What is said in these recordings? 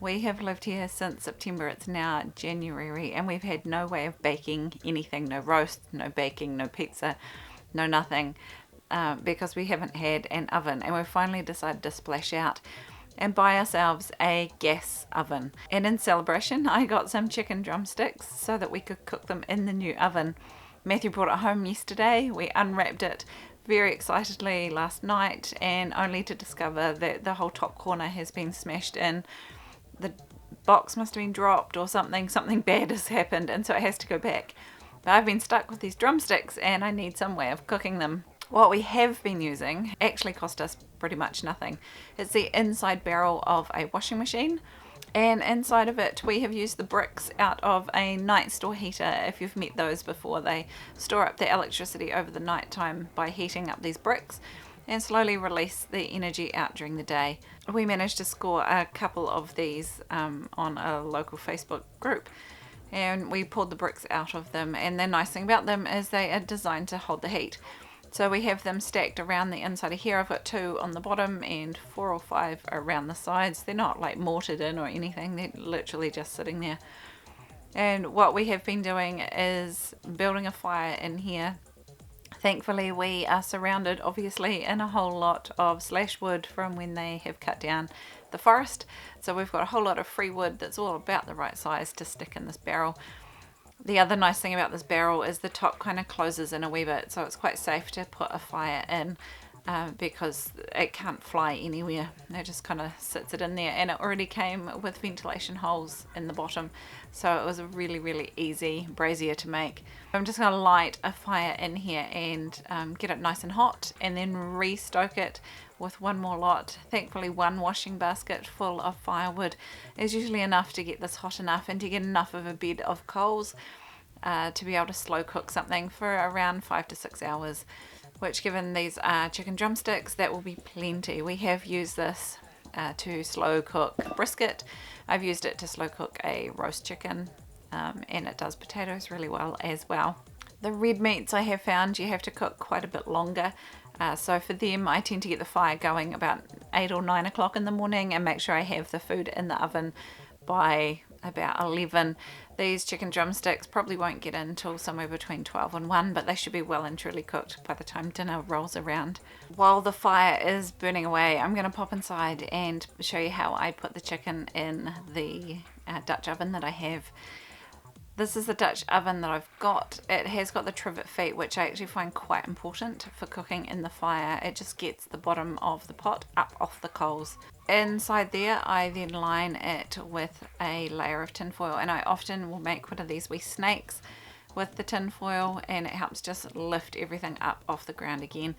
We have lived here since September. It's now January, and we've had no way of baking anything. No roast, no baking, no pizza, no nothing, because we haven't had an oven. And we've finally decided to splash out and buy ourselves a gas oven. And in celebration, I got some chicken drumsticks so that we could cook them in the new oven. Matthew brought it home yesterday. We unwrapped it very excitedly last night, and only to discover that the whole top corner has been smashed in. The box must have been dropped or something bad has happened, and so it has to go back. But I've been stuck with these drumsticks and I need some way of cooking them. What we have been using actually cost us pretty much nothing. It's the inside barrel of a washing machine, and inside of it we have used the bricks out of a night store heater. If you've met those before, they store up the electricity over the night time by heating up these bricks and slowly release the energy out during the day. We managed to score a couple of these on a local Facebook group, and we pulled the bricks out of them, and the nice thing about them is they are designed to hold the heat. So we have them stacked around the inside of here. I've got 2 on the bottom and 4 or 5 around the sides. They're not like mortared in or anything, they're literally just sitting there. And what we have been doing is building a fire in here. Thankfully we are surrounded obviously in a whole lot of slash wood from when they have cut down the forest, so we've got a whole lot of free wood that's all about the right size to stick in this barrel. The other nice thing about this barrel is the top kind of closes in a wee bit, so it's quite safe to put a fire in because it can't fly anywhere. It just kind of sits it in there, and it already came with ventilation holes in the bottom, so it was a really easy brazier to make. I'm just going to light a fire in here and get it nice and hot, and then re-stoke it with one more lot. Thankfully 1 washing basket full of firewood is usually enough to get this hot enough and to get enough of a bed of coals to be able to slow cook something for around 5 to 6 hours, which, given these are chicken drumsticks, that will be plenty. We have used this to slow cook brisket. I've used it to slow cook a roast chicken, and it does potatoes really well as well. The red meats, I have found you have to cook quite a bit longer. So for them, I tend to get the fire going about 8 or 9 o'clock in the morning and make sure I have the food in the oven by about 11. These chicken drumsticks probably won't get in until somewhere between 12 and 1, but they should be well and truly cooked by the time dinner rolls around. While the fire is burning away, I'm going to pop inside and show you how I put the chicken in the Dutch oven that I have. This is the Dutch oven that I've got. It has got the trivet feet, which I actually find quite important for cooking in the fire. It just gets the bottom of the pot up off the coals. Inside there, I then line it with a layer of tin foil, and I often will make one of these wee snakes with the tin foil, and it helps just lift everything up off the ground again.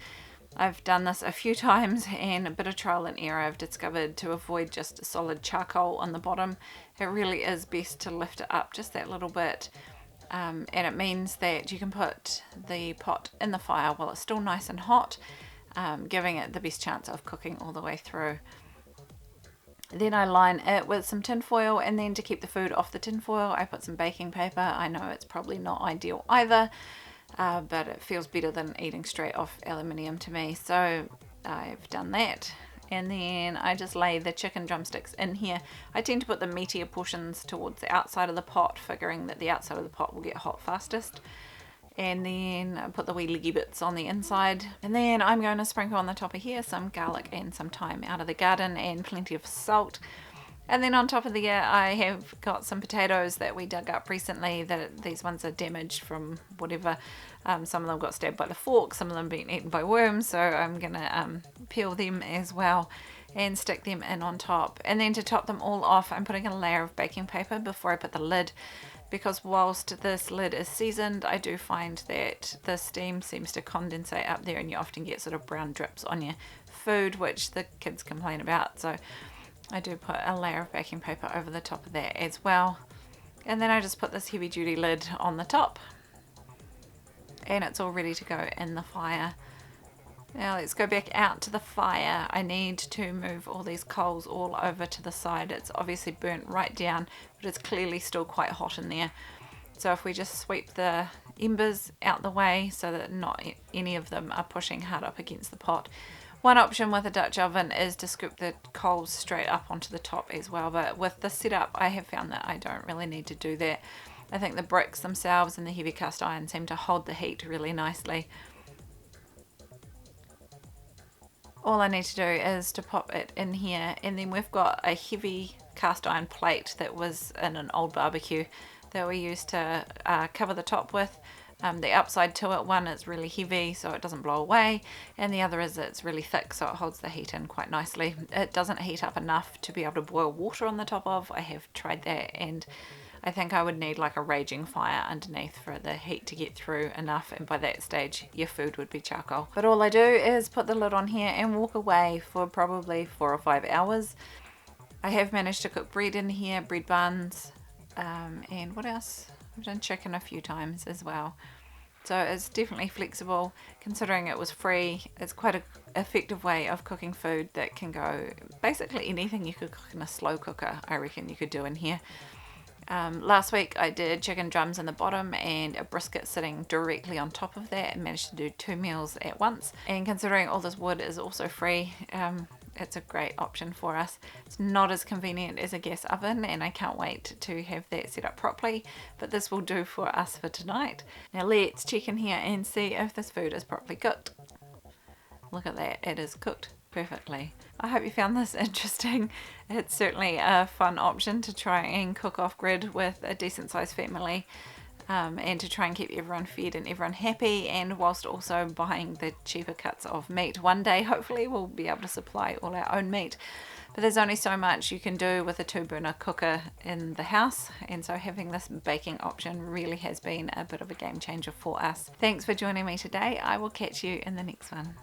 I've done this a few times, and a bit of trial and error I've discovered to avoid just solid charcoal on the bottom. It really is best to lift it up just that little bit, and it means that you can put the pot in the fire while it's still nice and hot, giving it the best chance of cooking all the way through. Then I line it with some tin foil, and then to keep the food off the tin foil I put some baking paper. I know it's probably not ideal either, but it feels better than eating straight off aluminium to me, so I've done that. And then I just lay the chicken drumsticks in here. I tend to put the meatier portions towards the outside of the pot, figuring that the outside of the pot will get hot fastest. And then I put the wee leggy bits on the inside, and then I'm going to sprinkle on the top of here some garlic and some thyme out of the garden and plenty of salt. And then on top of there I have got some potatoes that we dug up recently. These ones are damaged from whatever. Some of them got stabbed by the fork, some of them been eaten by worms, so I'm gonna peel them as well and stick them in on top. And then to top them all off, I'm putting a layer of baking paper before I put the lid, because whilst this lid is seasoned, I do find that the steam seems to condensate up there and you often get sort of brown drips on your food, which the kids complain about. So I do put a layer of baking paper over the top of that as well. And then I just put this heavy duty lid on the top, and it's all ready to go in the fire. Now let's go back out to the fire. I need to move all these coals all over to the side. It's obviously burnt right down, but it's clearly still quite hot in there. So if we just sweep the embers out the way so that not any of them are pushing hard up against the pot, One option with a Dutch oven is to scoop the coals straight up onto the top as well, but with the setup I have found that I don't really need to do that. I think the bricks themselves and the heavy cast iron seem to hold the heat really nicely. All I need to do is to pop it in here, and then we've got a heavy cast iron plate that was in an old barbecue that we used to cover the top with. The upside to it, one is really heavy so it doesn't blow away, and the other is it's really thick so it holds the heat in quite nicely. It doesn't heat up enough to be able to boil water on the top of. I have tried that, and I think I would need like a raging fire underneath for the heat to get through enough, and by that stage your food would be charcoal. But all I do is put the lid on here and walk away for probably 4 or 5 hours. I have managed to cook bread in here, bread buns, and what else? I've done chicken a few times as well. So it's definitely flexible. Considering it was free, it's quite an effective way of cooking food that can go basically anything you could cook in a slow cooker. I reckon you could do in here. Last week I did chicken drums in the bottom and a brisket sitting directly on top of that, and managed to do 2 meals at once. And considering all this wood is also free, it's a great option for us. It's not as convenient as a gas oven, and I can't wait to have that set up properly, but this will do for us for tonight. Now let's check in here and see if this food is properly cooked. Look at that, it is cooked perfectly. I hope you found this interesting. It's certainly a fun option to try and cook off grid with a decent sized family, and to try and keep everyone fed and everyone happy, and whilst also buying the cheaper cuts of meat. One day hopefully we'll be able to supply all our own meat, but there's only so much you can do with a 2-burner cooker in the house, and so having this baking option really has been a bit of a game changer for us. Thanks for joining me today. I will catch you in the next one.